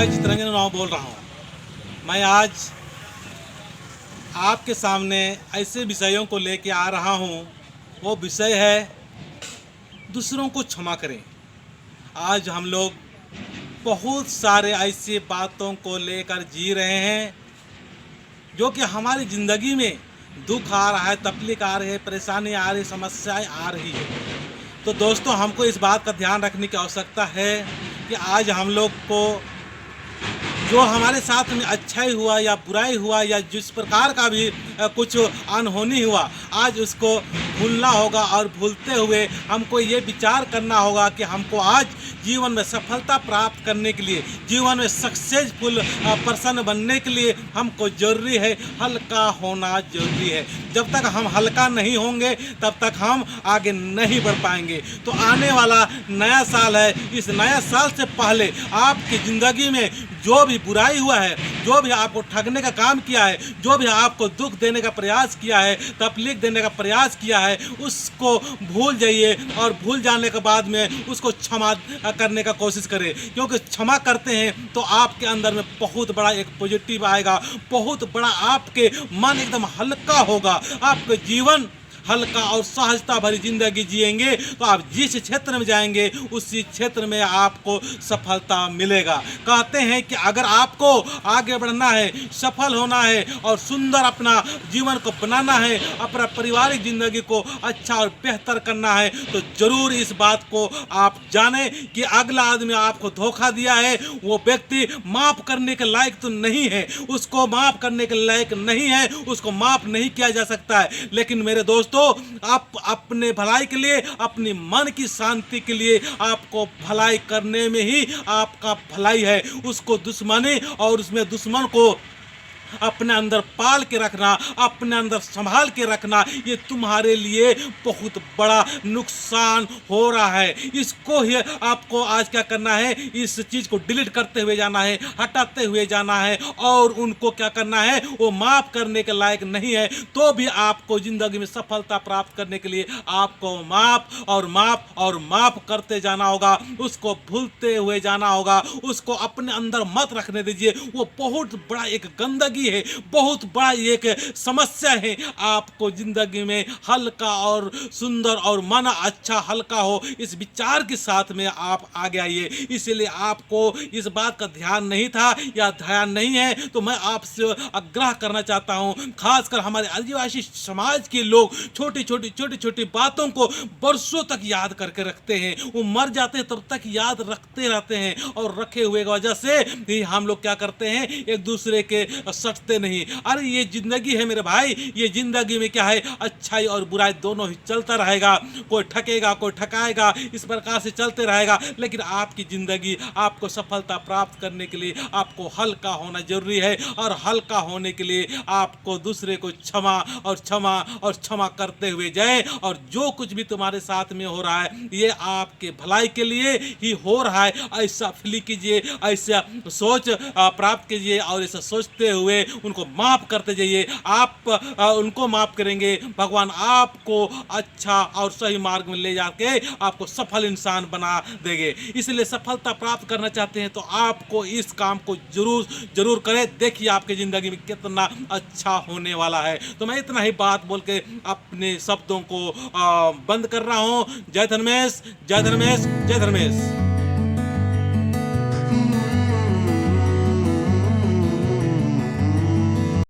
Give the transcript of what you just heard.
मैं चितरंजन राव बोल रहा हूँ। मैं आज आपके सामने ऐसे विषयों को लेके आ रहा हूँ। वो विषय है दूसरों को क्षमा करें। आज हम लोग बहुत सारे ऐसी बातों को लेकर जी रहे हैं जो कि हमारी ज़िंदगी में दुख आ रहा है, तकलीफ आ रही है, परेशानी आ रही है, समस्याएं आ रही है। तो दोस्तों, हमको इस बात का ध्यान रखने की आवश्यकता है कि आज हम लोग को जो हमारे साथ में अच्छाई हुआ या बुराई हुआ या जिस प्रकार का भी कुछ अनहोनी हुआ, आज उसको भूलना होगा। और भूलते हुए हमको ये विचार करना होगा कि हमको आज जीवन में सफलता प्राप्त करने के लिए, जीवन में सक्सेसफुल पर्सन बनने के लिए हमको ज़रूरी है हल्का होना ज़रूरी है। जब तक हम हल्का नहीं होंगे तब तक हम आगे नहीं बढ़ पाएंगे। तो आने वाला नया साल है, इस नया साल से पहले आपकी ज़िंदगी में जो भी बुराई हुआ है, जो भी आपको ठगने का काम किया है, जो भी आपको दुख देने का प्रयास किया है, तकलीफ देने का प्रयास किया है, उसको भूल जाइए। और भूल जाने के बाद में उसको क्षमा करने का कोशिश करें, क्योंकि क्षमा करते हैं तो आपके अंदर में बहुत बड़ा एक पॉजिटिव आएगा, बहुत बड़ा आपके मन एकदम हल्का होगा, आपके जीवन हल्का और सहजता भरी जिंदगी जिएंगे। तो आप जिस क्षेत्र में जाएंगे उसी क्षेत्र में आपको सफलता मिलेगा। कहते हैं कि अगर आपको आगे बढ़ना है, सफल होना है और सुंदर अपना जीवन को बनाना है, अपना पारिवारिक जिंदगी को अच्छा और बेहतर करना है, तो जरूर इस बात को आप जानें कि अगला आदमी आपको धोखा दिया है, वो व्यक्ति माफ करने के लायक तो नहीं है, उसको माफ करने के लायक नहीं है, उसको माफ नहीं किया जा सकता है। लेकिन मेरे दोस्तों, आप अपने भलाई के लिए, अपनी मन की शांति के लिए आपको भलाई करने में ही आपका भलाई है। उसको दुश्मनी और उसमें दुश्मन को अपने अंदर पाल के रखना, अपने अंदर संभाल के रखना, ये तुम्हारे लिए बहुत बड़ा नुकसान हो रहा है। इसको ही आपको आज क्या करना है, इस चीज़ को डिलीट करते हुए जाना है, हटाते हुए जाना है। और उनको क्या करना है, वो माफ़ करने के लायक नहीं है तो भी आपको ज़िंदगी में सफलता प्राप्त करने के लिए आपको माफ़ और माफ़ और माफ़ करते जाना होगा। उसको भूलते हुए जाना होगा, उसको अपने अंदर मत रखने दीजिए। वो बहुत बड़ा एक गंदगी है, बहुत बड़ा एक समस्या है। आपको जिंदगी में हल्का और सुंदर और मन अच्छा हल्का हो, इस विचार के साथ में आप आगे आइए। इसलिए आपको इस बात का ध्यान नहीं था या ध्यान नहीं है, तो मैं आपसे आग्रह करना चाहता हूं, खासकर हमारे आदिवासी समाज के लोग छोटी छोटी बातों को वर्षों तक याद करके रखते हैं। वो मर जाते हैं तब तक याद रखते रहते हैं, और रखे हुए की वजह से ही हम लोग क्या करते हैं, एक दूसरे के सटते नहीं। अरे ये जिंदगी है मेरे भाई, ये जिंदगी में क्या है, अच्छाई और बुराई दोनों ही चलता रहेगा। कोई ठकेगा, कोई ठकाएगा, इस प्रकार से चलते रहेगा। लेकिन आपकी जिंदगी, आपको सफलता प्राप्त करने के लिए आपको हल्का होना जरूरी है, और हल्का होने के लिए आपको दूसरे को क्षमा और क्षमा और क्षमा करते हुए जाए। और जो कुछ भी तुम्हारे साथ में हो रहा है, ये आपके भलाई के लिए ही हो रहा है, ऐसा फील कीजिए, ऐसा सोच प्राप्त कीजिए, और ऐसा सोचते हुए उनको माफ करते जाइए। आप उनको माफ करेंगे, भगवान आपको अच्छा और सही मार्ग में ले जाके आपको सफल इंसान बना देंगे। इसलिए सफलता प्राप्त करना चाहते हैं तो आपको इस काम को जरूर करें। देखिए आपकी जिंदगी में कितना अच्छा होने वाला है। तो मैं इतना ही बात बोल के अपने शब्दों को बंद कर रहा हूँ। जय धर्मेश, जय धर्मेश, जय धर्मेश।